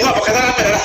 ما بكتر أنا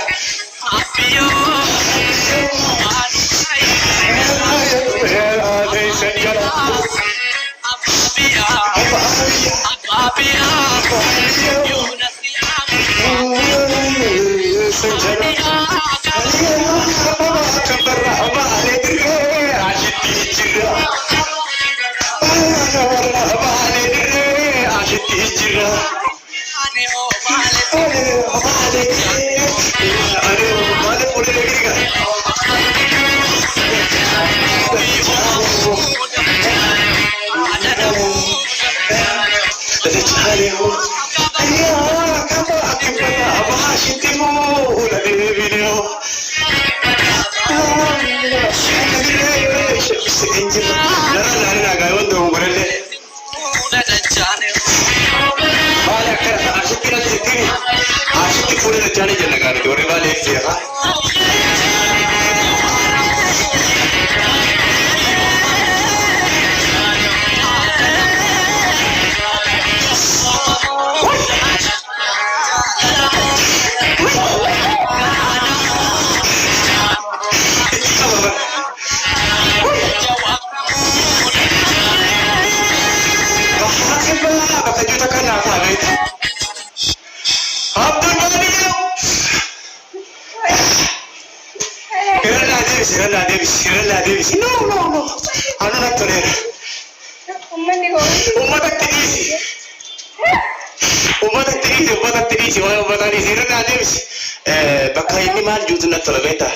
بكايني مال جوتنا تلبيتا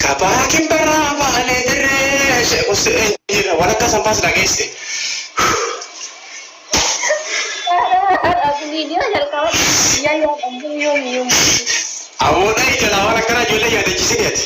كباكين برا ما ندري شيء ولا كسم باس لقيسي أبو ناي كلا ولا كنا جولا يا دجيسيت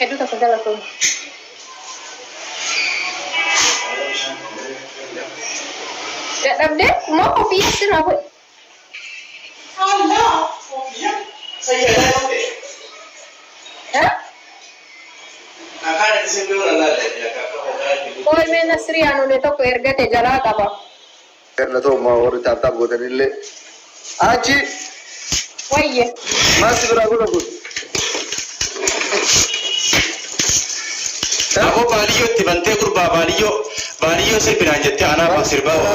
Itu tak segala tu. Dah update? Mau kopi sih apa? Anda kopi saya dah kopi. Hah? Kakak ada sini orang ada ya kakak. Kau main Nasri anu ni tu kerja te jalan apa? Karena tu mau orang tatap buat ni le. Aji. Wah ye. Masih beragu lagu. Aku baliyo tibante kurba baliyo se pinajete anak pasir bawa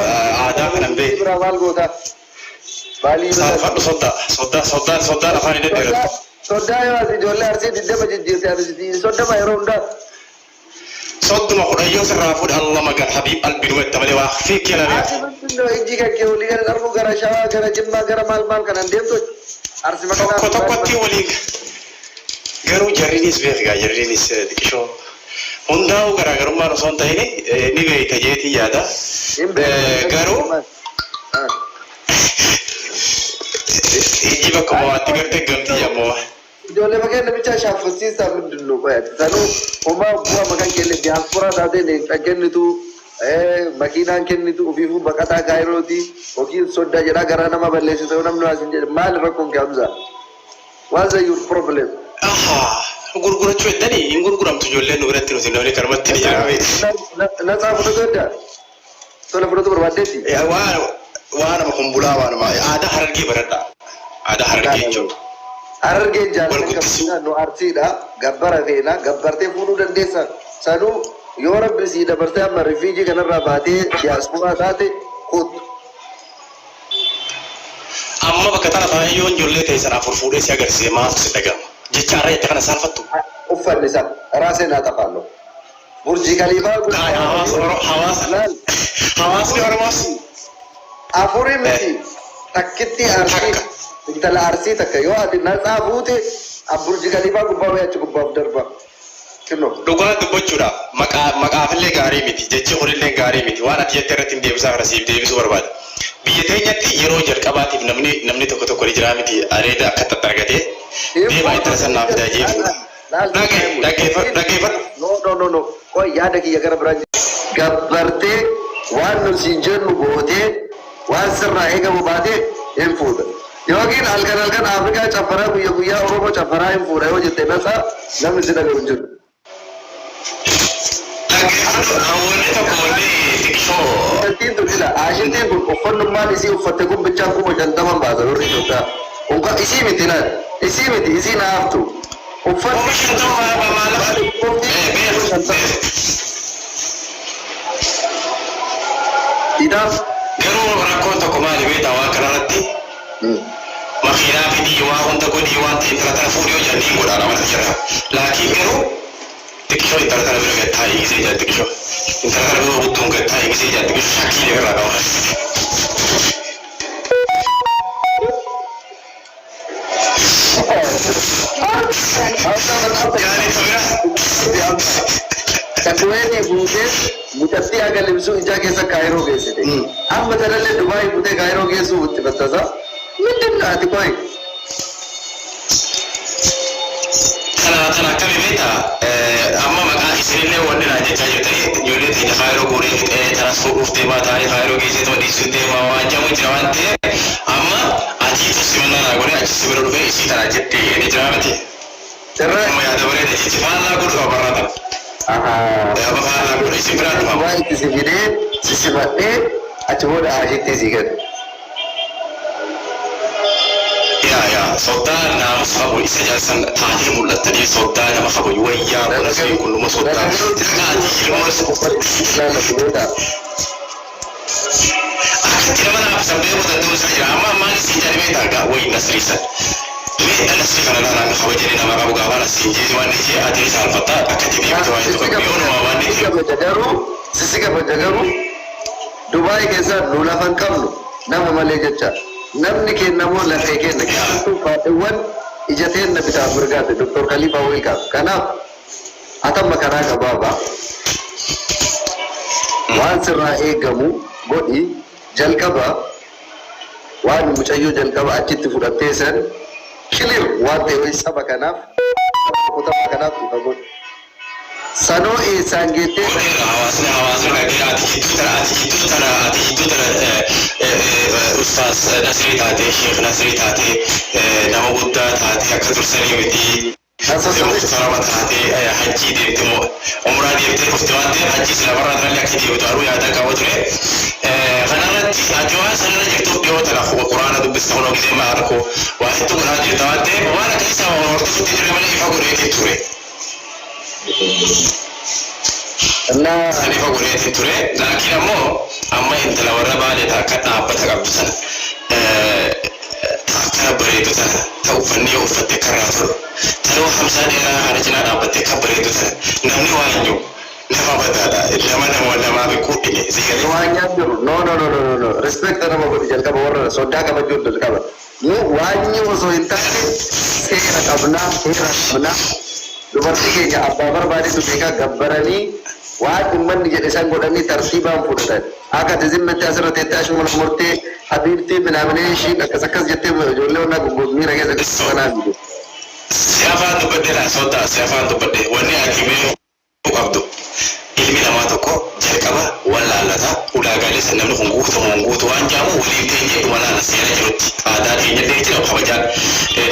ada kan be. Berawal gota. Bali. Soda apa ini deh? Soda ya si Jolle arsi didde majid jirte arsi di soda bayar ronda. Soda mau kuda serafud Allah magan Habib Albin wet tamale wah fikir lah. Arsi betul hiji kan kau lihat karmu gara syawa gara jemma gara mal kanan dia tu. Arsi makan. Kota tiwali. Garu jarinis berga jarinis dikisho. Undau gara rumah nusonta ini ni be kajeti yada. Garu. Iji bakal mau tiga ganti ya mau. Jolle makan lebih cah syafasi sama dulu pak. Lalu oma buah makan kele diaspora tadi ni makan itu makinan ken itu ubifu bakata gairoti. Oki soda jera gara nama balik situ nama nuasin jadi mal rakung kamza. What's your problem? Aha, gurgurachuu eddanii hin gurguramtu ijoolleen nu biratti nuti namni karmatti ni jiraame. Nasaa fudhatu edda. Tola fudhatu barbaadeetti. Waan nama kumbulaa waan nama aadaa Harargee baradha. Aadaa Harargee jechuudha. Harargeen jaallatanii nu arsiidha. Gabbara feena gabbartee fuudhuu dandeessa. Sanuu yoo rabbi sii dabartee amma rifiijii kanarraa baatee diyaasporaa taate kootu. Amma bakka tana baay'ee ijoollee ta'e sana fuudhee si agarsiise maaltu si dhagama? Jecha har'a itti kana saalfattu. Uffanni isaa raasee naa taphaalloo. Burjii Khaliifaa hawaasni Oromoos afurii miti takkitti arsii intala arsii takka yoo ati nasaa fuute Burjii Khaliifaa gubbaa wayii achi gubbaaf darba. Dhugaa dubbachuudha. Maqaafillee gaarii miti. Jechi horillee gaarii miti. Waan ati jettee irratti hin deebisaa kana siif deebisuu barbaada. Biyya teenyatti yeroo jalqabaatiif namni tokko ni jira miti. Areeda akka tattargatee deemaa itti sanaa fidaa jechuudha. Dhaggeeffadhu. No. Qoy yaada kiyya gara biraa gabbartee waan nu siin jennu gootee waan sirraa eegamu baatee hin fuudha. Yookiin halkan Afrikaa caffaraa guyyaa Oromoo caffaraa hin fuudha yoo jette nasaa namni si dhagahu hin jiru. Ashintiin tun ila ashintiin kun uffannummaan isii uffatte kun bichaan 50,000 baasa warri Itoophiyaa. Unka isii miti laal isii miti isii naaftu. Idaaf garuu rakkoon tokko maali beektaa waan kanarratti makiinaa fidii waa hunda godhii waan ta'e intala tana fuudhii hojjan niin godhaa namatti jira. Laakiin garuu xiqqishoo intala tana bira gad taa'ee gisee jira xiqqishoo. Intala tana bira buttuun gad taa'ee gisee jira xiqqishoo shakkii irraa qaba. Kaduwee buutee mucattii agalimsuu ijaa keessa kaayiroo geessite. Amma tanallee Dubaayii buutee kaayiroo geessuu itti fattasa. Mindin ati qoy. Kana akkami beektaa amma maqaa isinillee wanni naa jechaa jirtanii ijoollee teenya kaayiroo guuree fixee tanas fuudhuuf deemaa taa'anii kaayiroo geessee tuma dhiisuun deemaa waan jamu jira waan ta'eef amma atiitu simannaa naa godhee achi si bira dhufee isii kana jettee ni jira miti. Amma yaada bareeda jechi faallaa godhu barraatan. Amma faallaa godhu isin biraa dhufa. Waa itti si fidee sisifadhee achi booda ashitti si gad. Sodaa nama qabu isa jaalsan taatee mul'attanii sodaa nama qabu wayyaa godhasee kunnuma sodaa tirqaatii akkatti nama naaf sabbee godhatuu isa jira amma ammaan isii jedhamee taagaa wayi nasriisan mee nasrii kana lalaan qaba jedhee nama qabu gaafa nasriin jeesi waan ijee adii saalfattaa akkatti deemte waan tokko yoonuma waan sisi kabaja garuu Dubaayii keessa nu lafa hin qabnu nama malee jecha. Namni kennamoo lafee kenna keessattuu faadhiiwwan ija teenna bitaaf mirgaate Dr. Khalifa Wilkaaf. Kanaaf atamma karaa gabaabaa waan sirraa eegamu godhi jalqaba waan mucayyoo jalqaba achitti fudhattee san kilir waan ta'e saba kanaaf kutaba kanaaf ifa godhi. Sanoo eessaan geettee hawaasni dhagee ati hidduu tana ustaas Nasrii taatee Sheekh Nasrii taatee nama guddaa taatee akka dursanii miti muhtarama taatee hajjii deemte umraa deemtee dhufte waan ta'eef hajjii sila barraa tanallee akka deemtu haruu yaada qaba ture. Kanarratti ati waan sanarra jirtuuf dhiyoo tana quraana dubbista kunoo gisee maarko waa hedduu godhaa jirta waan ta'eef waan akka isaa hordofutti ture malee ifa godheetii ture. Sanifa godheetiin ture laakiin ammoo amma intala warra baaleeta akka dhaabbata qabdu sana akkana bareedu sana ta uffanni yoo uffatte karraa tolu tanoo hamsaa dheeraa kana cinaa dhaabbatte akka bareedu sana namni waanyu nama badaadha nama lamaa beekuu dhige sigalee. Waan nyaatu no respect nama godhu jalqaba warra sodaa qabachuun jalqaba. Nu waanyi osoo hin taane seera qabnaa seera qabnaa. Dubartii keenya abbaa barbaadetu beekaa gabbaranii waan uummanni jedhe san godhanii tartiibaan fudhatan. Akka tizimmatti asirratti itti ashuma murtee habiibtii minaaminee ishiin akkas jettee ijoollee onnaa miira keessa kanaa jiru. Siyaafaan dubbadde laa sodaa siyaafaan dubbadde wanni akimee qabdu ilmi namaa tokko jalqaba jalqaba wallaalata ulaagaalee sannamni kun guutu waan jaamu waliin teenyee dhumanaan seera jirutti aadaa keenya illee jira kabajaan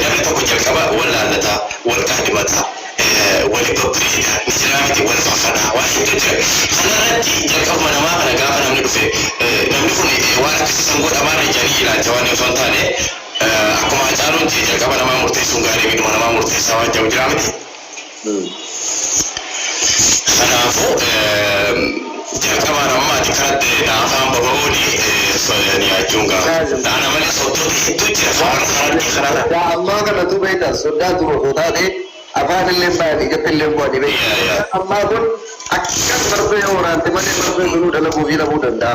namni tokko jalqaba wallaalata wal qaadimata wali babbireeda ni jira miti wal faffadhaa waan hedduu jira kanarratti jalqabuma namaa kana gaafa namni dhufe namni kun waan akkasiisan godhamaa rejanii ilaalcha waan osoo hin taane akkuma Hacaaluun jalqaba namaa murteessuun gaarii midhuma namaa murteessaa waan jiru jira miti. Kanaafuu jalqaba namaati karatti naafaan baba'uuni nyaachuun gaafa dhaana malee soddota hedduu jira faana kanarra. Ammaa kanatu beektaa sodaa dura osoo taate afaan illee baay'ee ijatti illee bu'anii beektaa. Ammaa kun akka barbee waraante malee barbee sunuu dalaguu fi dhabuu danda'a.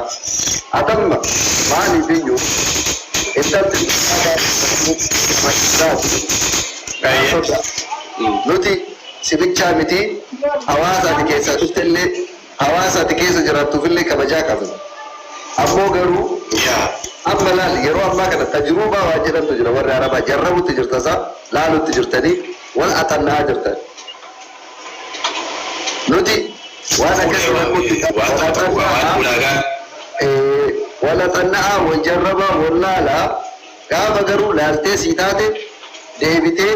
Atamma maaliif iyyuu iddatti nuti sibichaa miti hawaasaati keessa dhuftellee hawaasaati keessa jiraattuufillee kabajaa qabna. Ammoo garuu amma laal yeroo ammaa kana tajruubaa waan jedhamtu jira warri arabaa jarrabutti jirtasaa laalutti jirtanii wal atannaa jirtan. Nuti waan akkasii wal atannaa wal jarrabaa wal laalaa gaafa garuu laaltee sii taate deebitee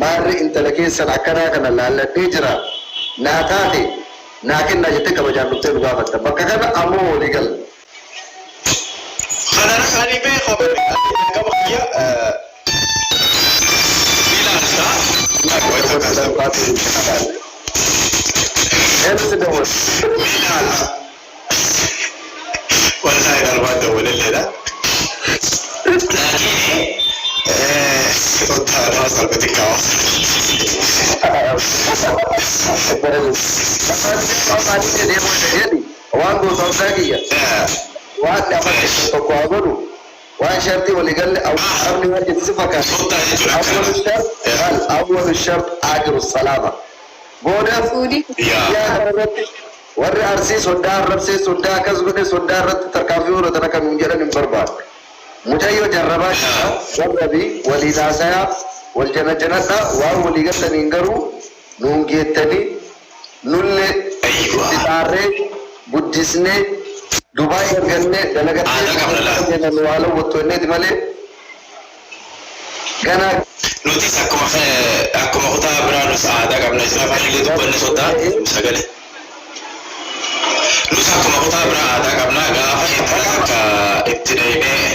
maarri intala keessan akkanaa kana laalladhee jira naa taate naa kennaa jettee kabajaan dhuftee nu gaafatta bakka kana ammoo walii gala. Kanara kaanii beekoo qaba kiyya والله الأربعة دولة لكن كنت أصل بتكاو وانو صوتاكية وانا تقوابلو وان شرطي واللي قال لي أول واجد صفك أول الشرط أجر السلامة بودا فودي يا ربي warri arsii sodaa arrabsee sodaa akkas godhe sodaa irratti tarkaanfii horatana kan nuun jedhan hin barbaadu. Mucayyoo jarrabaa warrabi walii naasayaa wal janajanadha waan walii galtaniin garuu nuun geettanii nullee itti xaarree guddisnee Dubaay ergannee dalagattee nu haala wottoonneeti malee ganaa nutis akkuma kutaa biraanus aadaa qabna islaaf illee dubbanne sodaa sagalee. Nusa akkuma kutaa biraa aadaa qabnaa gaafa intala akka itti deemee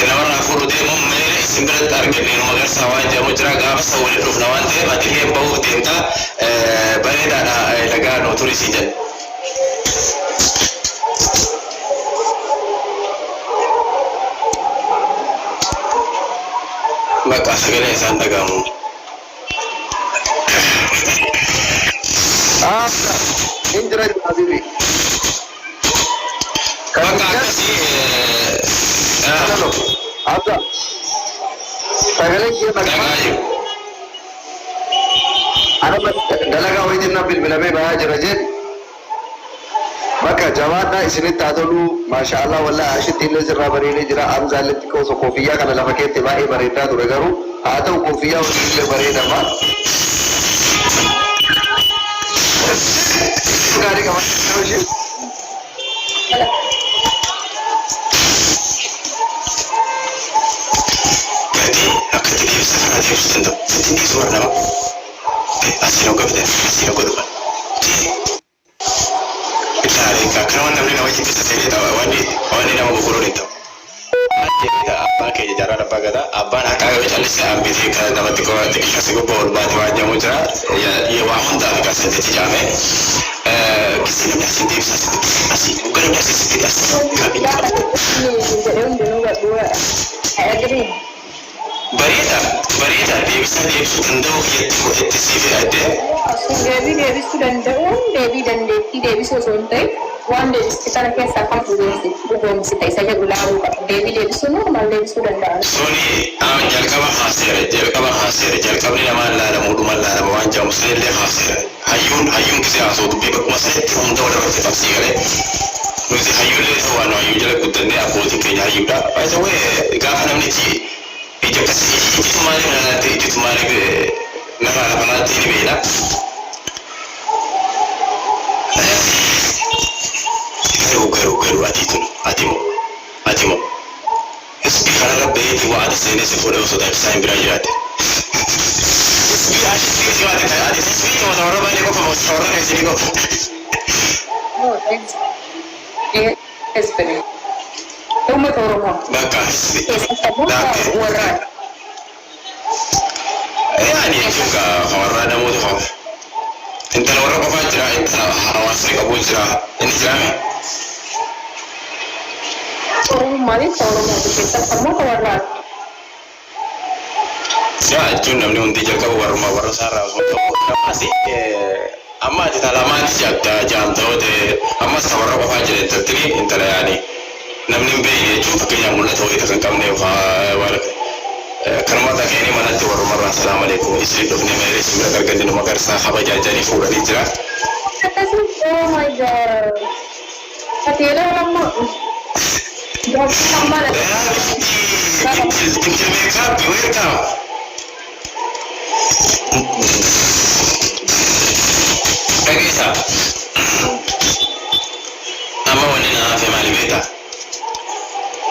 namarraa fuudhu deemuun meeshaa isin biratti argannee nu magarsaa waan jedhamu jira gaafa isa waliin dhufna waan ta'eef ati illee bahuuf deemtaa bareedaadha lagaa nuu turisii jedhe. Bakka sagalee isaan dhagahamu. Indra Habibi. Bakka akkasii Abda. Sagalee kee dhagaa jiru. Ana dalagaa wayitiin na bilbilamee bahaa jira jedhi. Bakka jawaadhaa isinitti haa tolu maashaallah wallahi ashitti illee sirraa bareedee jira amzaalletti qoso koofiyyaa kana lafa keetti baay'ee bareedaa ture garuu haa ta'u koofiyyaa hojii illee bareedama. Gari ka masih jadi aku tidak bisa nanti untuk ini suara nama asli aku betul asli aku tuh kita hari kerana namanya nama kita sendiri tahu wani nama guru itu jadi apa kayak jalan apa kata apa nak kau cari sih ambil sih kalau nama tiga kasih aku bawa batu aja muncul ya wahun tak kasih jadi jamin kesini masih bisa masih bukan masih sedikit kami barita dia bisa tendau itu sih ada dia bisa tendau dia bisa sontai one day kita nak kisah kamu bukan kita saja gulau dia bisa normal dia bisa tendau Sony jalkaba khasir jalkaba ni nama la mudu mal la wanja muslim le khasir hayun kisi aso tu bebek masalah tu untuk orang bertafsir kan mesti hayun le tu anu hayun jalan kudan ni apa sih kaya hayun dah by the way gak pernah ni sih itu kasih itu mana nanti itu mana ke nama apa nanti ni bela قروا أتيمو اسمي خرب بيتي وعد سنة سفولة وصدق ساين براجعته اسمي عشان سويتي وعد عاد سويتي وتورى بالي كوفا وتورى نفسي كوفا اسبري ثم تورمه بقى اسمي ورا يعني شوف خبرنا مو تخاف انت لو ربع فاجرة انت حواسك ابو جرا انت جامع مالي تورمه بكيسة ثم ورا يا جون من دي جاكا ورما ورا سارا نماسي اما تتعلمات جام تود اما سورا ربع فاجرة تتري انت يعني نمني بي شوف كي يعمل توي تكن كم نيو كرمات كيني منات ورما السلام عليكم اسري دفني ميري سمرا كرجندي نمكر صاحب جاجاني فورا ديجرا oh my god هتيلا لما جاب كمال انت ميكاب ويركاب كيسا اما وننا في مال بيتا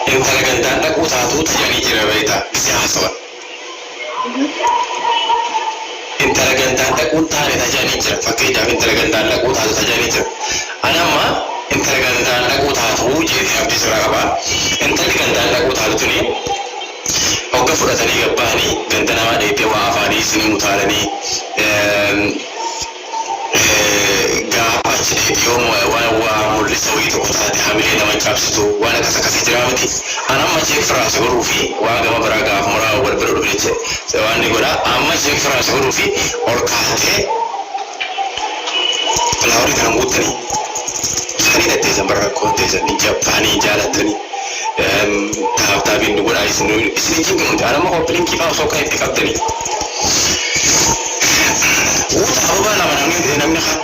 انت لغنتان لك وتاتو تجاني جرى بيتا بسي حسوا انت لغنتان لك وتاني تجاني جرى فكي جاب انت لغنتان لك وتاتو تجاني جرى انا ما انت لغنتان لك وتاتو جيري عبدي سراغبا انت لغنتان لك وتاتو تني وقف فرطني قباني غنتنا ما ديبي وعفاني سني متالني gaafach yoom waa mul'isa wayii tokko taate hamilee nama cabsitu waan akkas akkasii jira miti an amma jeek firaase godhuu fi waa gama biraa gaafa muraa wal bira dhufe jeche waan ni godha amma jeek firaase godhuu fi ol kaatee filaawarii kana guuttanii sanii datteessan barra kootteessan jabbaanii jaalattanii taabtaabiin ni godhaa isin jingamuti an amma hoppilinkii faa osoo kan itti qabdanii wuta ababaa lama namni haa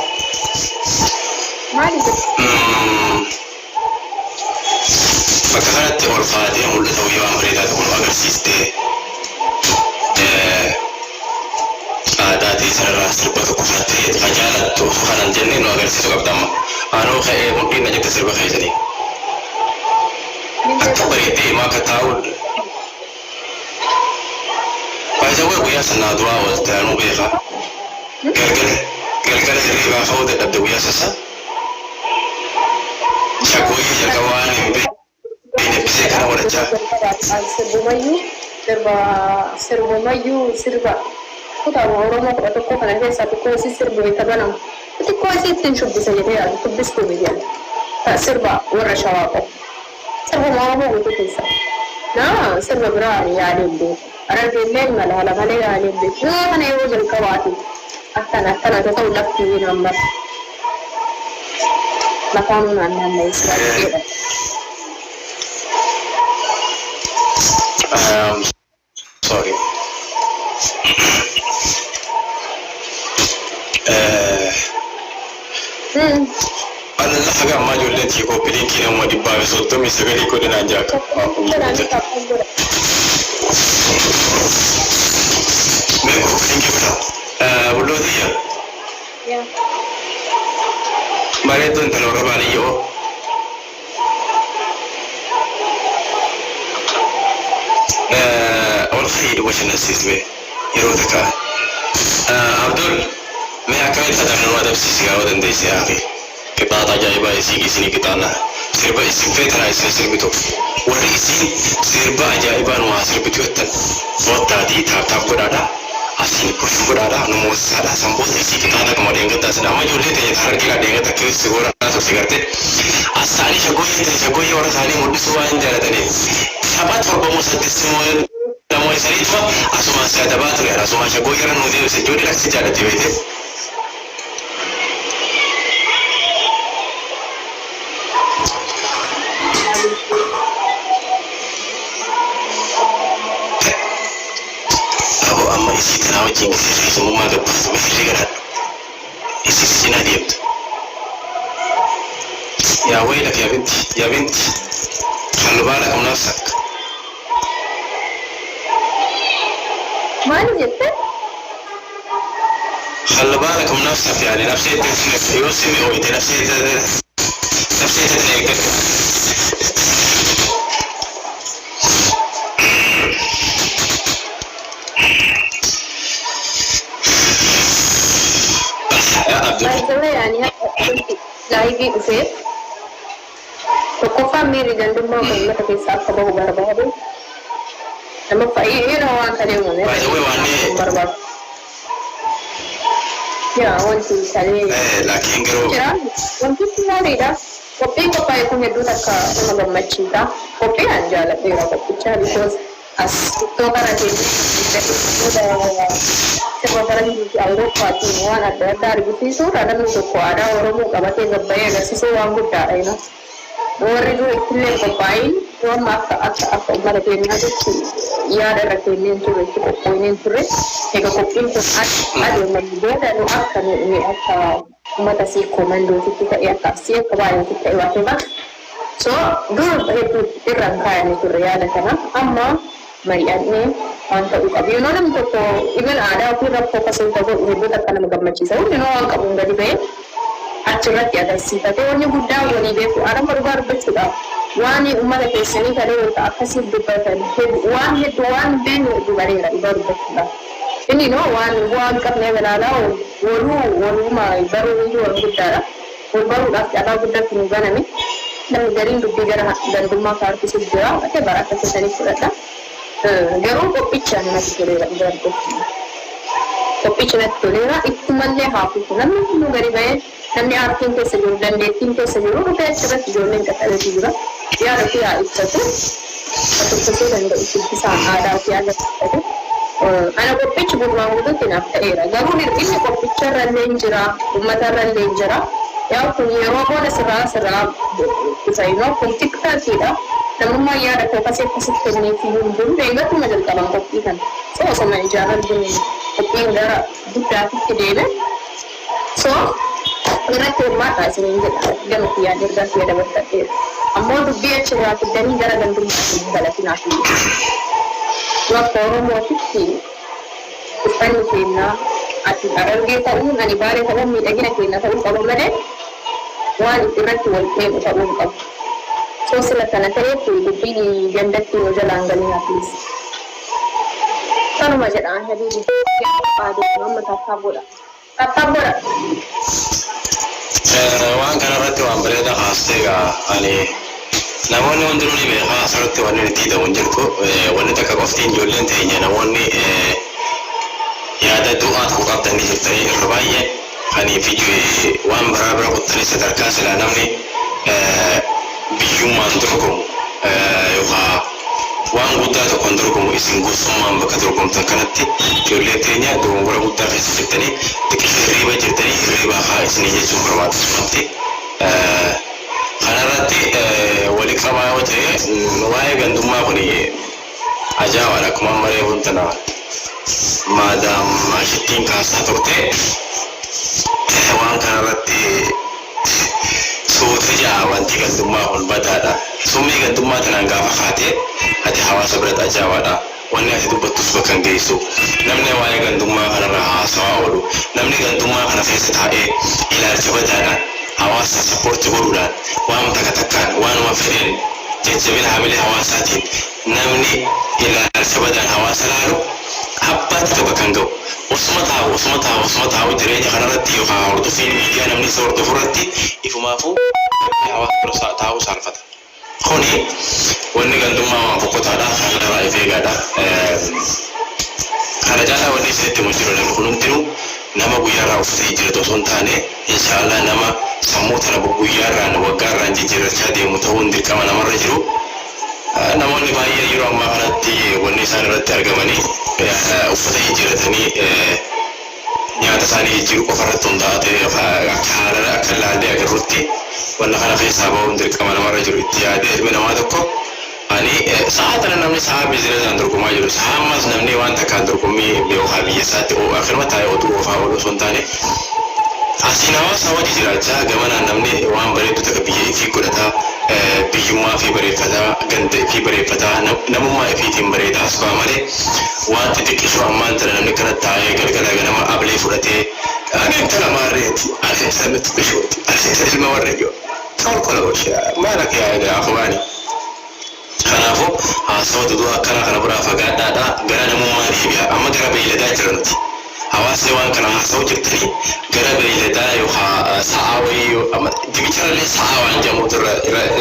فكانت والفاتحة والتوية وأمريكا تكون أغرسيستي عاداتي سنرى سربك كفاتي خجالت وخنا الجنين وأغرسيستو قبضم أنا خيء ممكن نجد سربك خيزني أكبر يدي ما كتاول فاجوا ويا سنا دعاء والتانو بيخا قلقل هريبا خود الدوية سسا شكوي جكواني بين بسيكنا ورجع سربومايو سربا كذا وروما كتوكو كنا هي ساتوكو سربو يتبنم تكو سيتين شو بيسيجيا تبستو بيجان سربا ورشاوكو سربو ما هو بيتكيسا نا سربا براني يعني بي أنا بيلين ملا هلا ملا يعني بي شو أنا يوجد الكواتي أتنا تقول لك في نمبر مكان عندنا إسرائيل sorry أنا لا حاجة ما جولت يكو بلينكي نوم دي بابي صوتو ميسكالي كودي نانجاك ميكو بلينكي بلا ولوديا مريض انت لو ربع ليو أول خير وش النسيس به يروتك عبدول ما أكمل تدرن وادب سيسي عودن ديسي أخي كتاتا جايبا يسيكي سيني كتانا سيربا يسيب فترة يسيني سيربتو ورئيسين سيربا جايبا نوها سيربتو يتن فوتا دي تاب تاب قدادا asini kursi gudada numu sada sambosa isi kitana kama denga tasna ama jole te thar kila denga takki sigora so sigarte asani shagoyi ora sani mudisu wa injara tane sabat forba musaddisimo namo isarifa asuma sadabat ya asuma shagoyi ran mudhi se jodi laksi jada tibete أما إذا تناول جنس الرئيس مما قبض مثل رجال إذا سجنا ديبت يا ويلك يا بنتي يا بنتي خلوا بالك من نفسك ما نجيت خلوا بالك من نفسك يعني نفسية يوسمي أو نفسية يعني لايفي وفيت وكفى ميري جندما كلمة في ساعة كبه برباد لما فايه هو كلامه برباد يا وانتي كلامي لكن كرو وانتي تنادي ده kopi kopi itu hidup tak sama gambar cinta kopi aja lah kira kopi cah because as itu kan ada itu udah semua orang di Eropa semua ada dari itu ada untuk ada orang mau kabar gambar ya sesuatu yang muda ini orang itu ikhlas kopi orang apa mereka ini ada sih ya ada rakyatnya itu kopi ini terus jika kopi itu ada yang berbeda dan akan ini apa mata si komando kita ya kasih kebayang kita waktu itu so dulu itu rangkaian itu real karena amma marianne untuk itu you know nam to even ada aku dah fokus untuk itu akan mengambil sisa you know angka bunga di bawah acurat ya ada sisa tapi orangnya buddha yang di bawah orang baru betul wani umar pesani kali untuk apa sih dipakai wani tuan ben itu baru betul ini no wan karena belala walu mai baru itu orang bicara baru dah ada bicara penjualan ni dan dari lebih gara dan rumah kartu sejarah ada barat kesini pula garu kopi cana sekali baru kopi cana tolera itu mana hapu namanya tu gari bayi namanya artin ke seluruh dan dating ke seluruh kita cepat jualin kata ada juga ya rupiah itu tu atau sesuatu dan itu bisa ada rupiah ada أنا ببيتش بالموضوع تنافسيرا قالوا لي إني ببيتش رالنجرا ومتى رالنجرا يا أخوي يا رب ولا سرا كسينو كنت كتير لما ما يارك وكسر كني في يوم دون بيجا تما جل كلام ببيتان سو سما إجارة دون ببين دارا دوتا كده so أنا كم ما تاسين جل كيا درجة كيا دبر تكير أما دبي أشياء كدني جرا دندم بلاتي ناكي waktu orang mau cuci, bukan kena, ati orang kita ini nani bare kalau mi lagi nak kena kalau kalau mana, wan itu nak tuan kena kalau kau, so silakan nanti tu di ganda tu jalan gali habis. Kalau macam mana jadi ada nama tak boleh. Wan kan orang tu ambil dah khasnya ani. namoonni hundinuuni beekaa asirratti wanni nuti ta'uun jirtu wanni takka qoftiin ijoolleen teenya namoonni yaada du'aa tokko qabdanii jirtanii irra baay'ee kaniif waan biraa bira kuttanii sadarkaa silaa namni biyyummaan dorgomu yookaan waan guddaa tokkoon dorgomu isin gosummaan bakka dorgomtan kanatti ijoolleen teenya dogongora guddaa keessa jirtanii xiqqii hirriiba jirtanii hirriibaa haa isinii jechuun barbaachisutti kanarratti wali qabaa yoo ta'e waa'ee gandummaa kun ajaa'ibaa akkuma maree buntana maadaam ashittiin kaasaa turte waan kanarratti suuta ja'a wanti gandummaa kun badaadha summii gandummaa tanaan gaafa kaatee ati hawaasa biratti ajaa'ibaadha wanni ati dubbattus bakka hin geessu namni waa'ee gandummaa kanarra haasawaa oolu namni gandummaa kana keessa taa'ee ilaalcha badaadhaan hawaasa sappoorti godhuudhaan waan takkaan waanuma fedhen jajjabina hamilee hawaasaatiin namni ilaalcha badaan hawaasa laalu habbaatti tokko kan ga'u osuma taa'u jireenya kanarratti yookaan hordofiin miidiyaa namni isa hordofu irratti ifumaafuu hawaasa taa'uu saalfata. Kuni wanni gandummaa waan fokkotaadha kan irraa eegaadha. Kana jaalaa wanni isinitti mujiru namni hundinuu nama guyyaarraa uffatee jira osoo hin taane inshaallah nama sammuu tana guyyaarraan waggaarraan jijjiirrachaa deemu ta'uun dirqama namarra jiru. Namoonni baay'een yeroo ammaa kanatti wanni isaan irratti argamanii uffata jijjiirratanii nyaata isaanii jijjiiruu qofarratti hundaa'aa akka ilaallee agarrutti wanna kana keessaa bahuun dirqama namarra jiru itti yaadee ilmi namaa tokko ani sa'a tana namni sa'a biizinasaan dorgomaa jiru sa'a ammas namni waan takkaan dorgommii yookaan biyya isaatti akkasuma taa'ee oduu oofaa oolu osoo hin taane asiin hawaasa wajji jiraachaa gamanaan namni waan bareedu takka biyya ifii godhataa biyyummaa fi bareeffataa ganda fi bareeffataa namummaa ifiitiin bareedaa asbaa malee waan xixiqqisuu ammaan tana namni kana taa'ee galgala ganama ablee fudhatee ani intala maarreeti ani isa nutti bishooti ani isa ilma warra yoo كل وش مالك يا أخواني خنافو صوت دوا كنا خنا برا فقعد دا قرنا مو ما نبيا أما قرب إلى دا جرنتي حواس وان كنا صوت جتني قرب إلى دا يخا ساوي أما دبيتر اللي ساوي عن جمود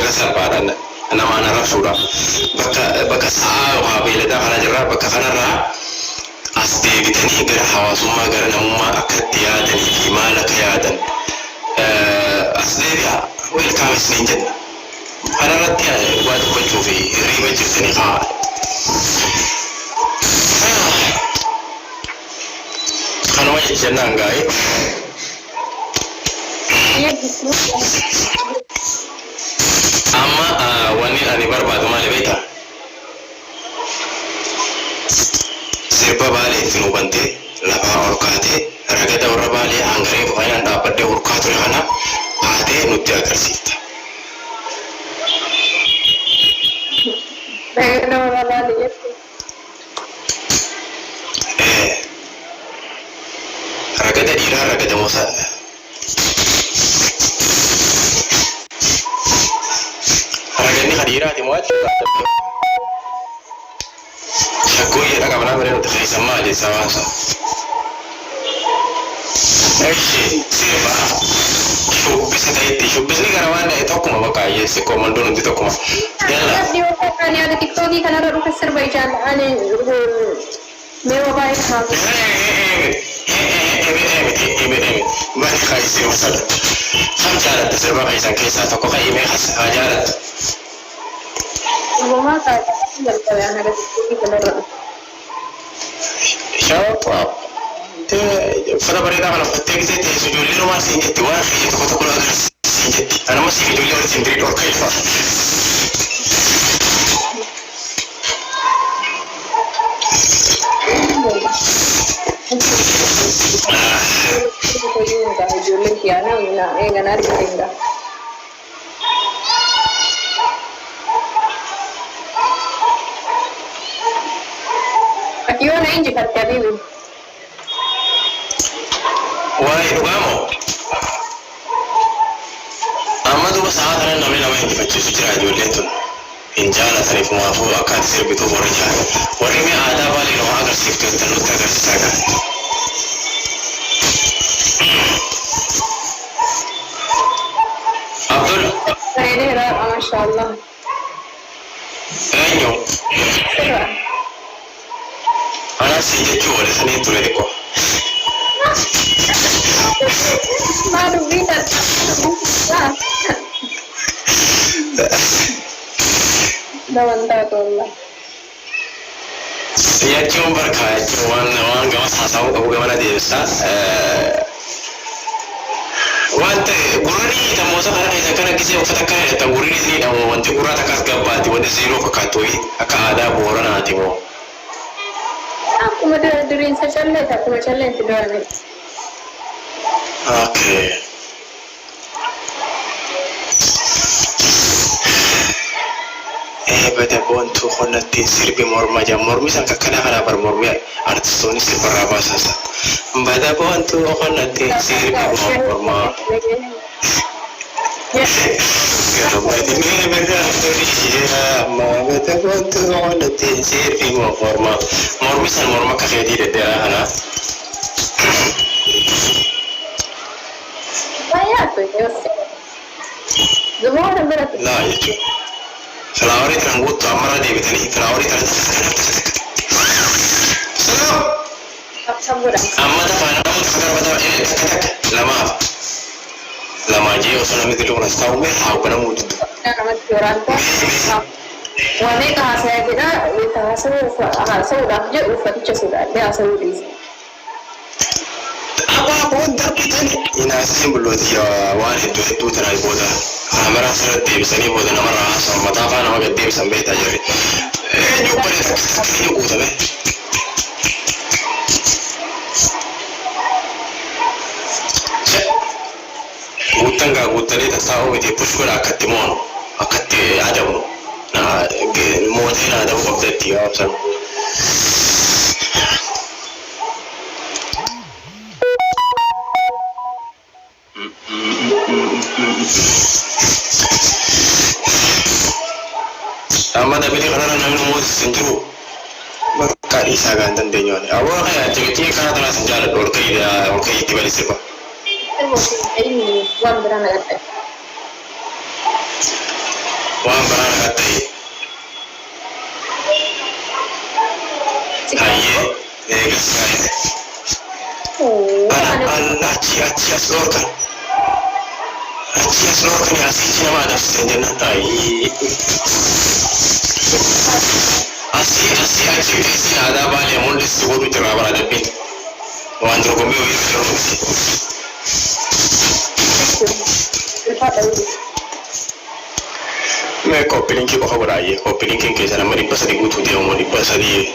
رسل بعدنا أنا ما أنا رسولا بك ساوي وها دا خنا جرا بك خنا را أصدي بتني قرا حواس ما قرنا مو ما أكد يادني في مالك يادن أصدي بيا ويلكام سنين جنة أنا ردي واد كنت في ريبة جسني خال خانوا يجنان قاي أما واني أني برباد مالي بيتا سيربا بالي تنو بنتي لبا أركاتي رقدا وربالي هنغري بغيان دابد وركاتو لغنا هاتي نتي أكرسيتا رقدا ديرا رقدا موسى رقدني خديرا دي موات شكوية لك أبنا مرينو تخيي سمالي سواسا ايشي سيبا شو بسيطة شو بسني كروان توكما بقى يسيكو مندون دي توكما يلا أنا ada TikTok kan ada rukas Azerbaijan ane mewa baik kami. ما خايسين مثلا خم جارت تسربا خايسان كيسا تكو خاي مي خاس جارت Rumah tak tinggal kalau yang ada TikTok kan ada. شباب فانا بريد على فتاك زي تسجل لي روما سين جتي وانا خيت كنت كل هذا سين جتي انا ما سين جولي ولا سين دريد ولا كيف Yo na inji katika bibi. واي رقامو أما دوبا ساعات أنا نمي نمي عندي فتشي سجرا جوليتون إن جالا تريف موافو أكاد سير بيتو ورجال ورمي آدابا لنو أغر سيفتو تنوتا أغر ساقا عبدال Ini rara masya Allah. أنيو أنا سيجي جولي سنين توليكو Baru bisa. Dawan tahu Allah. Ya cuma berkait wan gawas hasau aku gimana dia Ustaz wante gurani ta mosa kana kai kana kisi o fata kai ta gurani ni da wante gurata kas gabati wanda zero ka katoi aka ada borana timo Aku mau durin sajalah, aku mau jalan tidak ada. okay bada bontu khonati sirbi morma jam mormi sangka kana bar mormi artistoni sir baraba sasa bada bontu khonati sirbi morma Gamadi me bada ya ma bada bontu khonati sirbi morma mormi san morma ka khedi de ana Banyak tu ya. Semua orang berat. la yacu Flower itu amara di betani flower itu salam Saburan. amma ta fana mun fakar bata lama je usuna mi dulu nas tahu me ha bana mu du Nama orang tu. Wane kahasa kita, kahasa udah je ufat sudah. Dia asal di. apa pun darkitani ina sin buloti ya wani du tana boda amara sarat di bisani boda na mara sa mata fana maga di bisan beta jari ju pare ta ku tabe gutanga gutani ta sawo di pushura akatti mono akatti adamu na mo tana da objecti ya san amma da bili kana nan mu sinjuru bakka isa ga dan denyo ne awo kaya jike kana tana sinjala dor kai tibali sifa ini wan berana kata aye gaskiya Allah ciya slorkan ya sai ma da sinjana ayi asi a cikin sina da ba ne mun da su gobe tira bara da bin wanda ko me yi da rufi me ko pilin ki ko habura yi ko pilin kin ke sana mari pasa di gutu de mo di pasa di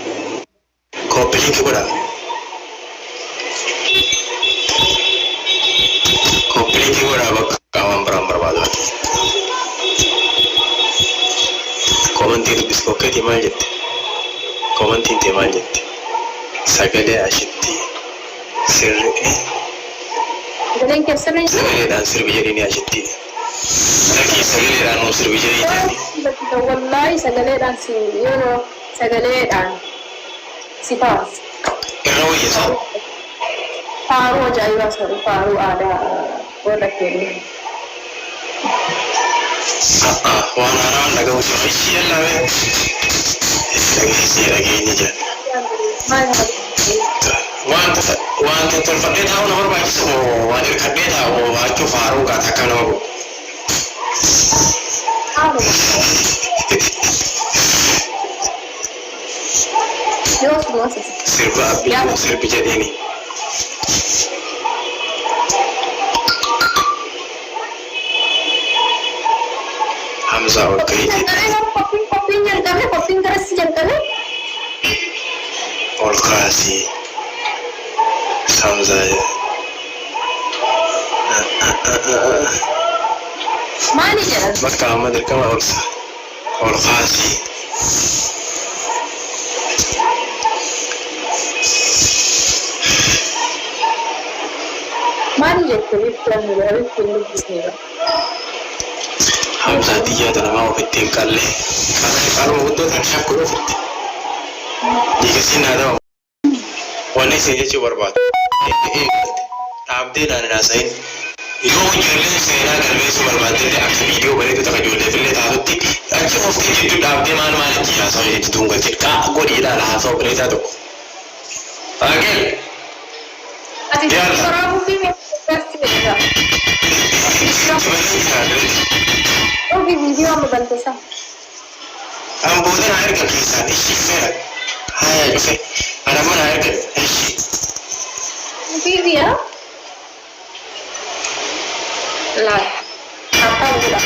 ko pilin ki bura ba kawan beram komantir biskoke di maljit komantin di maljit sagale ashitti sirri sagale dan sirbi jadi ni ashitti lagi sagale dan no sirbi jadi ni wallahi sagale dan sipas rawi ya sa paru jaya saru paru ada orang kiri وانا انا daga wuce shi Allah ne lagi ini je wanta tolfade ta wona horba ki so wani kadde ta o wa to faru ga ta kano sirbi jadi ni Hamza okay kopi keras jangan और खासी Hamza mani jalan Maka Ahmad kama और खासी mani jadi plan dari film Disney Hamza dia tu nama orang tinggal le kalau betul tak syak kuru jika sini ada wanita saja cuba berbuat abdi dan nasain itu jualan saya nak kalau semua berbuat jadi aku video balik tu tak jual tapi lepas tu aku mesti jadi abdi mana dia so itu tunggu cekak aku di dalam so berita tu agil ada orang mungkin pasti ada oh video apa bantu sah ambodan air ke kisah ni sifat hai oke ada mana air ke video lah apa pula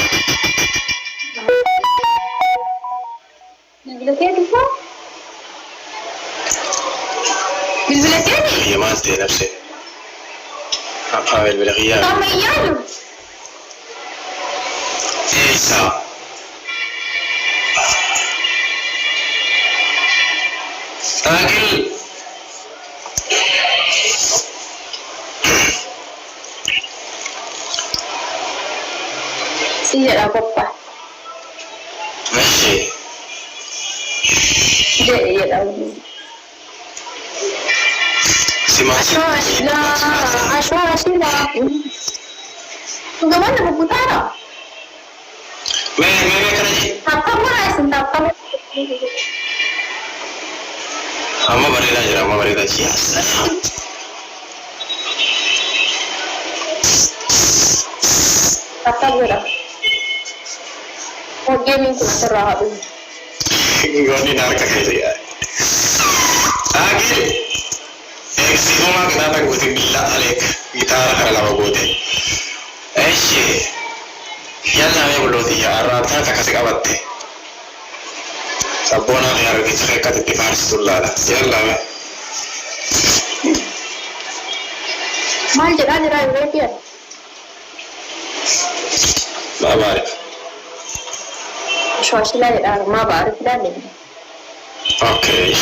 bilbilnya apa bilbilnya هي ما أنت نفسي أقابل بالغياب طب يلا إيسا أقل سيجي apa ماشي جاي يلا Ashwashila. Gawa na bubutara. Me karaji. Apa mulai sentap kamu? Amma barida sih. Apa gula? Oh gaming tu serah tu. Goni narka gitu ya. Agil. Semua kenapa gue bilang Alek kita kalau gue deh, yang namanya belum dia arah tak kasih kabar deh, sabona ni harus kita kata di Paris tu lah, yang lama. Mal jera European. Mabar. Ashwashila jera mabar kita ni. Okay.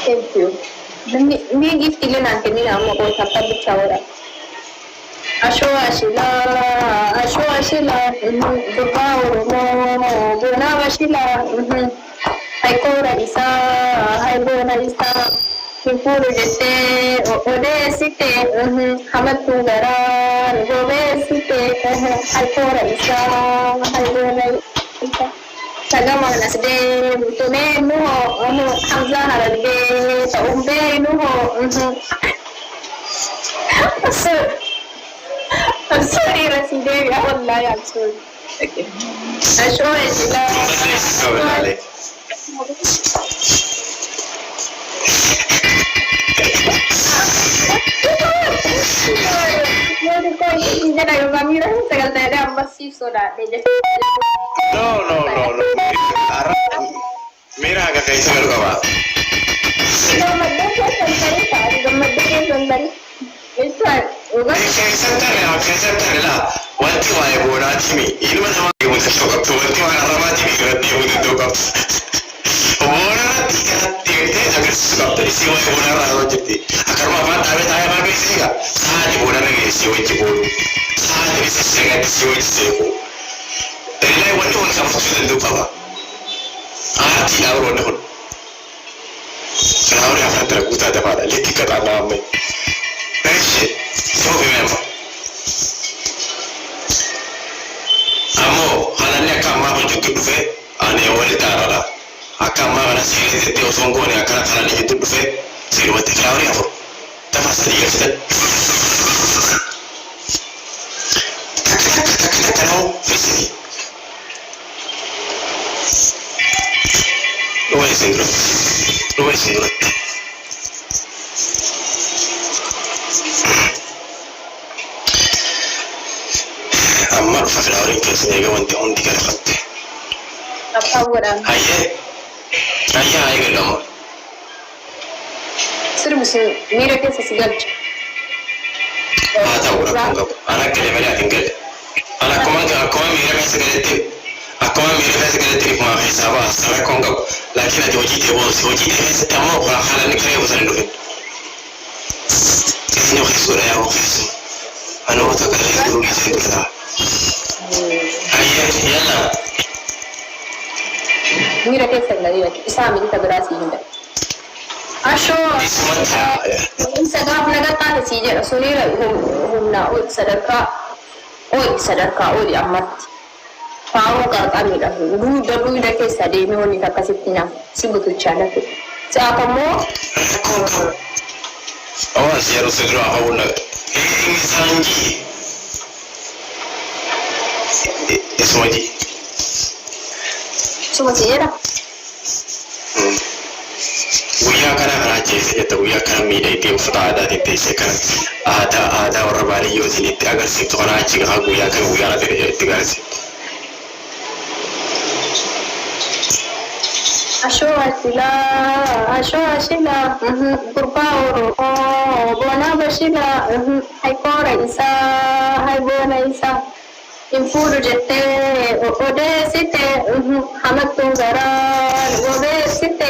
Thank you. Ni gift ile nanti ni nama ko sapta bicara. ashwashila ashwashila dubauru mo bona washila haikora isa haibona isa kipuru jete ode site hamatu garan gobe site haikora isa haibona isa sagama nasde tune nuho hamza harade taumbe nuho I'm sorry, Rasidevi. Wallahi, I'm sorry. Okay. Ashwashila. No. Mira que te hice algo más. Wanti waa'ee boonaati mi ilma namaa deemuutu iddoo qabdu wanti waan arramaati mi irratti deemuutu iddoo qabdu boonarratti irratti deemtee agarsiisu qabda isii waa'ee boonarraa hojjetti akkanuma afaan dhaabee taa'ee maal beeksise egaa saati boonarra geessee wajji boonu saati bisisee gadi sii wajji seequ illee wanti kun qabachuu danda'u qaba aartiidhaa biroonni kun kanaafuu afaan dara guutaa dabaadha litti qaxaa nama ammee Perché siamo vivendo. Amo halanne akamma ko juttu dufe ane wali tarala akamma wana siri te osongo ne akara halanne juttu dufe siri wate klawri afo tafasali yefta takano fisi lo es indro amma rufa filawrin keessa eega wanti hundi gara fatte hayyee gallamu sirbusi miira keessa si galcha haa ta'u rakkoon qabu ana galee malee ati hin galle ana akkuma miira keessa galetti kuma keessaa baasa rakkoon qabu laakiin ati hojii ta'e keessatti ammoo haalanni karee gosa hin dhufin keessi ofiisuudha yaa ofiisu ana wata karee duruu keessatti dhufaa يلا ميرا كيف سنجريك إسامي دي تبراسي هندا أشو إنسان نقطع تسيجي رسولي هم ناود صدقة أود أمت فاو قرطة ميرا دبو دا كيسا دي ميوني تكاسيتنا سيبوتو تشانا في ساقمو أولا سيارو سيدرو أقول إنسانجي اسمه Cuma sihir. Guyyaa kana jeesee jetta guyyaa kana miidhagdee uffata aadaatiin teessee kana aadaa warra baadiyyootiin itti agarsiiftu kana achi gahaa guyyaa kana guyyaa itti agarsiiftu. Ashwashila, gurbaa Oromoo, boona bashila, haikoora isaa, haiboona isaa. Infuru jette odeessite hamattu garaan gobeessite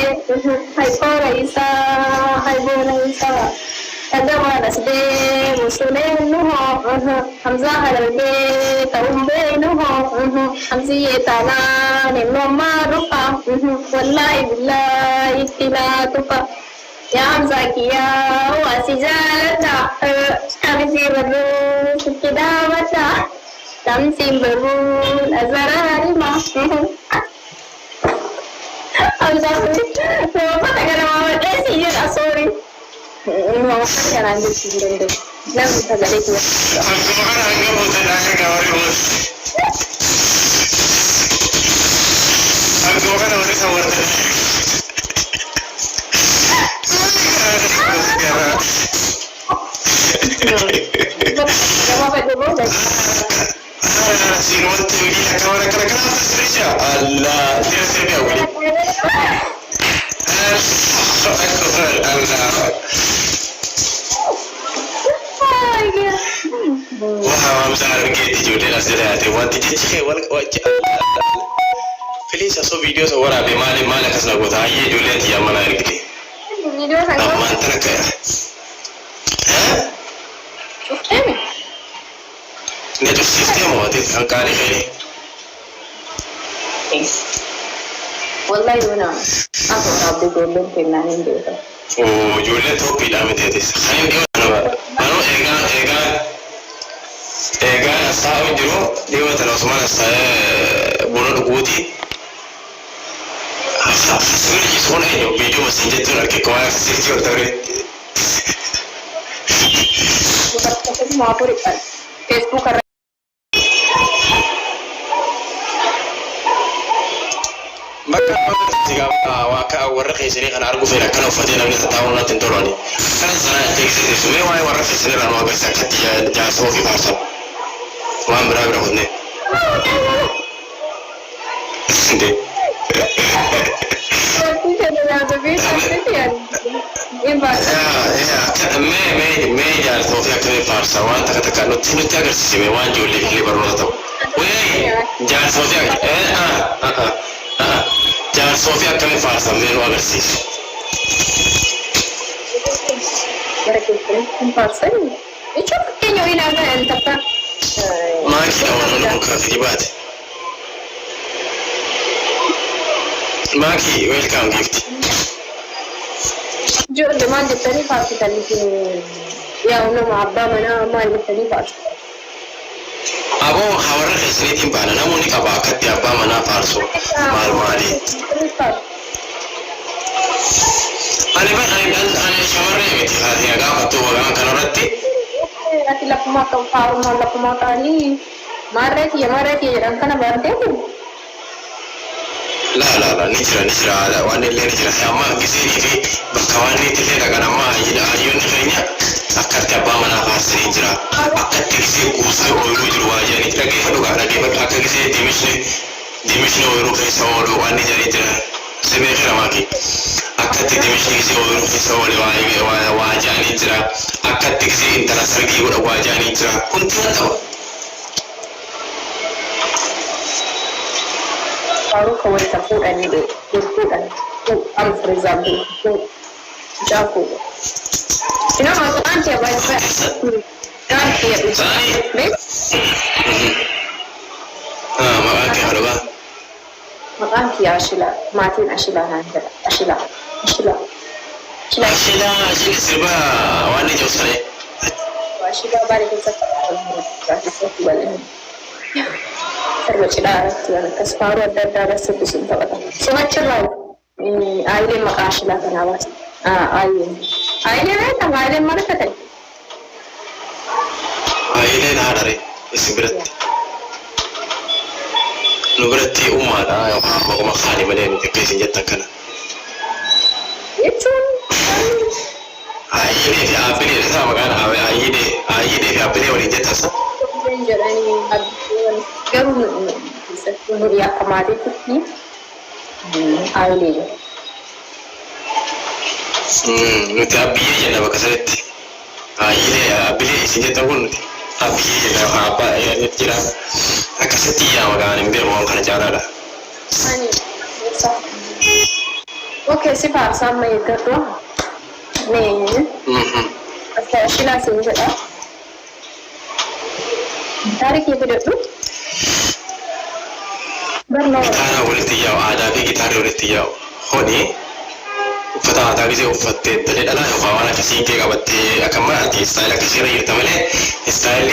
haikora isaa haiboona isaa dhagamaa nasdee musulee nuho hamzaa halalgee ta'umbee nuho hamziyyee taanaan innoomaa dhufa wallaahi billaahi itti laatufa yaa hamzaa kiyyaa waasi jaaladha abisii barruu sitti dhaabadha Tamsin berun azarari mah. I'm sorry. Mama tak ada mama sih ya sorry. Mama kan jangan gitu. Jangan bisa jadi dia. Aku makan agak bosan aja kawari bos. Aku makan orang sawar tadi. Mama pada bosan. Si no te diría que ahora que la casa estrella a la tercera abuela. Wah, misalnya begitu juga lah sudah. Tuhan tidak cek Feliz aso video seorang be male kasna gota aye dole ti amana rigde. Video sangat. Amma taraka. مواتي كان قال خيري والله يونا أخو ربي جولين في النانين بيتا وجولة توبي دام تيتس خلينا نقول أنا إيجا ساوي جرو ديو تلوسمان ساي بولو دقوتي خسر يسون أيو بيجو مسجد ترى كقواعد سيرتي وتوري وتكتب ما أقول فيسبوك bakka waka warra keessanii kan argu feera kana uffatee namni taa'uun natti hin tolani kan sana teeksise sumee waa'ee warra keessanii irraa nu agarsiisa akkatti jaarsoo fi faarsan waan biraa bira hojne mee jaarsoo fi akkamii faarsa waan takka takka nutti agarsiisime waan ijoollee illee barnoota ta'u wayii jaarsoo fi Jangan Sofia kami faham melu agarsis. Mereka faham. Itu kayaknya ini apa yang tak? Maki awal buka kiribat. Maki welcome gift. Jo demand tadi faham tadi ya orang abah mana mana tadi faham. Abo hawara kesini timbana namun ni kabakat tiapa mana farso mal mali. Ane shawara ya miti hati agak betul orang kan orang ti. Nanti lakukan farm lakukan ni marah dia jangan kena berhenti tu. La nijra ada wani le nijra sama kisi ni bakawan ni tile daga nama ayun kayaknya akar tiapa mana farso nijra akar kisi kusa oyu jurwaja ni lagi hadu lagi akar kisi dimishni oyu kaysa oyu wani jari nijra sebe kramaki akar dimishni kisi oyu kaysa oyu wajah nijra akar kisi intara sergi wajah nijra kuntian tahu baru kawin campur ini deh, campur am for example, campur. Ini makan siapa yang kan siap itu, makan siapa lo bang? makan siapa Ashila, matiin Ashila nanti, Ashila serba wani jauh sare. Ashila balik ke balik. Serba cedara, kasparu ada sebut tahu. Semacam lah, aile makan Ashila kan awas, aile mana aile mana kata? Aile dah ada re, isi berat. Nu berarti umat yang mau makan ni mana ni kesi jatah kana. Itu. Aile dia apa ni sama kan? Aile dia apa ni orang jatah sah. Jarani garu bisa dia kemarin tu ni aile. Nuti abiye je na bakasaret. Aile abiye isi jatah pun abiye je na apa ya kira akaseti ya magana mbir mo kana jara dah. Ani. Okay, si Farsa mai itu nih. Asal Ashila sini je. Tarik ya betul tu. Berlalu. Gitarah boleh tiaw, ada भी gitarah boleh tiaw. Honi, ufata ada भी से उफते तले डाला है खावाना किसी के का बत्ते अकम्मा आती स्टाइल किसी रही है तमले स्टाइल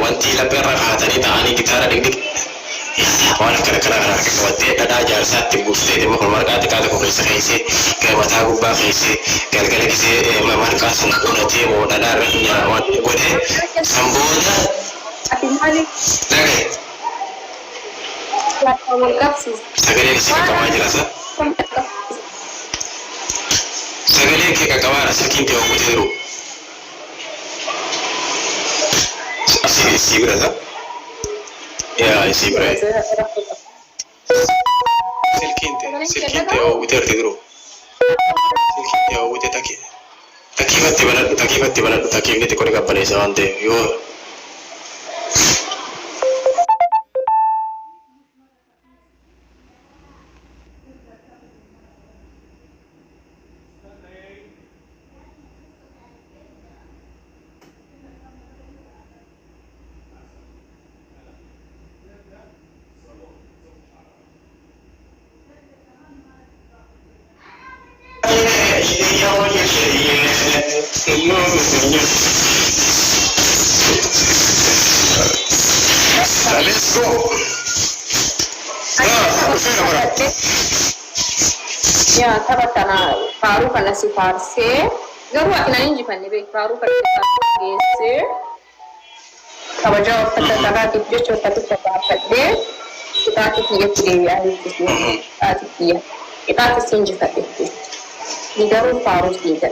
वंती लपेर रखा था नहीं तानी गिटारा डिग वाला करा के बत्ते डाला जार साथ बुस्ते दे मखल मार का को कैसे कैसे के मथा गुब्बा कैसे गल किसी मार का सुन थे वो डाला रखना वन गोदे संबोधा Atimali. लगे Platform kapsis. सगले किसी का कमाई जलासा सगले के का कमाई सकिन के वो तेरू isi berasa ya isi berasa silkinte o uter tidru silkinte o uter taki bana ini te kore kapane sawante yo Let's go. Ya, taphatana faaruu kana si faarsee garuu ati nan injifanne beek faaruu kana si faarsee kabajaa uffata sabaatiif jecha uffaticha baafadhee qixaati kiyyatti deebi'aa jechuudha. Qixaati kiyya. Qixaati si injifadhe. Ni garuu faaruu si jedha.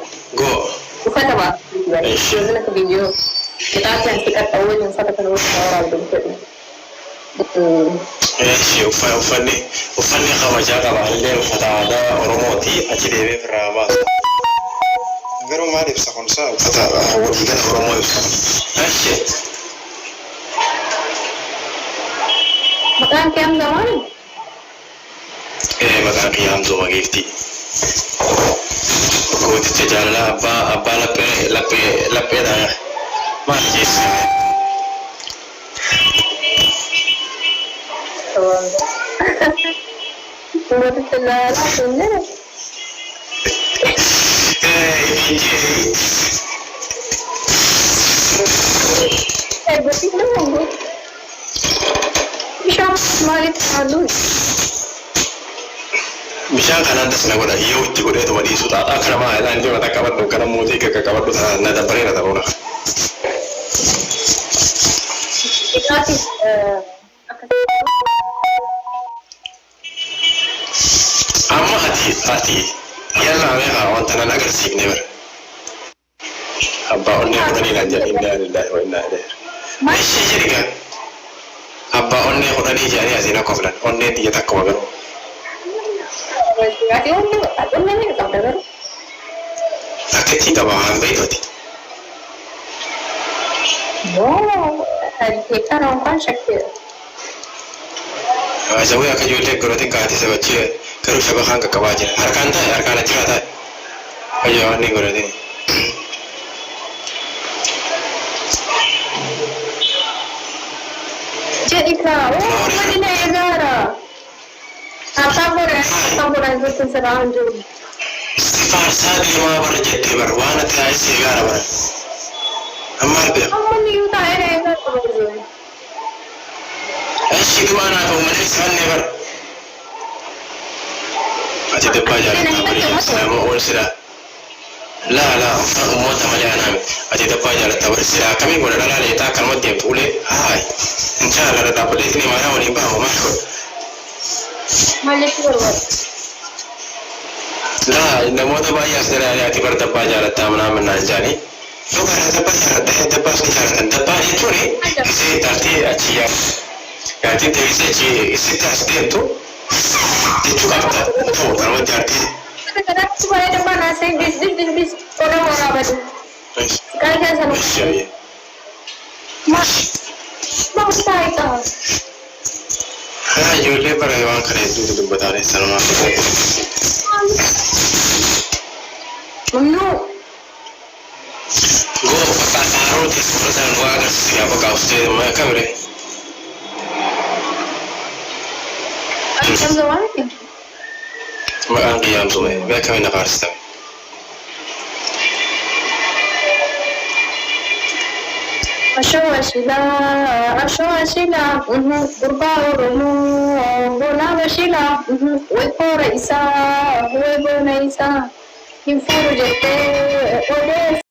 Uffata baafadhee bare. Yoozin akka biyyoo qixaati ansi qaxxa'uu waliin uffata kana waliin waraabdu jedhu. uffanni kabajaa qaba illee uffata aadaa Oromooti achi deemee firraa baasa. Garuu maal ibsa kun isaa Uffata waliigala Oromoo ibsa. Achi Maqaan kee hamza maali? maqaan kiyya Hamzuma Giiftii. Gooticha jaalala abbaa lapheedha maal jeessa. Gooticha jaalala kunneen gooticha hundu bishaan maalitti halluu? Bishaan kanaan das na godha yoo itti godheetuma dhiisu xaaxaa kana maalidhaan itti mata qabadhu kana mootii kakka qabadhu na dabbaree na ta'uudha. Qixaatiif Amma ati yallaa meeqa wanta nan agarsiifne bara. Abbaa onnee kudhanii naan jedhe innaa lillahi wa innaa ilaihi raaji'uun. Ishee jedhi gaa. Abbaa onnee kudhanii jedhanii asiin akka filan onneen xiyya takkuma garuu. ati onnee ni qabda garuu. Akka ittiin qaba waan beektuuti. Yoo keekaan waan shakkeera. Zawwee akka ijoollee godhatiin kaatee sabachee garuu shaba kaan qaqqabaa jira. Harkaan taa'e harkaan achirraa taa'e. Fayyaa waan inni godhatiin. Jedhika wani na egaara. Abbaan godhan jirtu sirraan jiru. Faarsaa deemaa bara jettee bara waan ati taa'ee eegaara bara. Amma argaa. Ammanni yoo taa'ee na eegaara qaba jiru. Ashi du'aa naa ta'u malee isaanne bara. Ati dabbaa jaallataa bari islaama ol sidaa. Laa ummata malee anaa miti. Ati dabbaa jaallataa bari sidaa akkamiin godha dhalaa leetaa akkanumatti deemtu ulee haay. Inshallah irra dhaabbalee isin imaanaa waliin baamu maal godha. Maalitti barbaada? Laa namoota baay'ee as dalaanii ati bara dabbaa jaallataa manaa mannaan jaanii. Yoo bara dabbaa jaallataa dabbaa isin jaallatan dabbaa jechuun isee tartee achi yaa. Yaati teessee achi isitti as deemtu jechuu qabda. Ta'u kanumatti jaartii. Kadatti baay'ee dabbaa naasee dis Oromoo raabatu. Qara keessa nu. Ishee. Maal taa'ee Haa ijoollee bara waan kana hedduutu dubbataalee sanumaa. Mamnuu. Goo faaruu teessuma sana waa agarsiisa gaafa kaawustee kabire. Hamza maalitti? Maqaan kiyya Hamzuma beekame na faarsitame. Ashawashila, gurbaa Oromoo, boonaa bashila, way foora isaa, way boona isaa, hin fuuru jettee odeessa.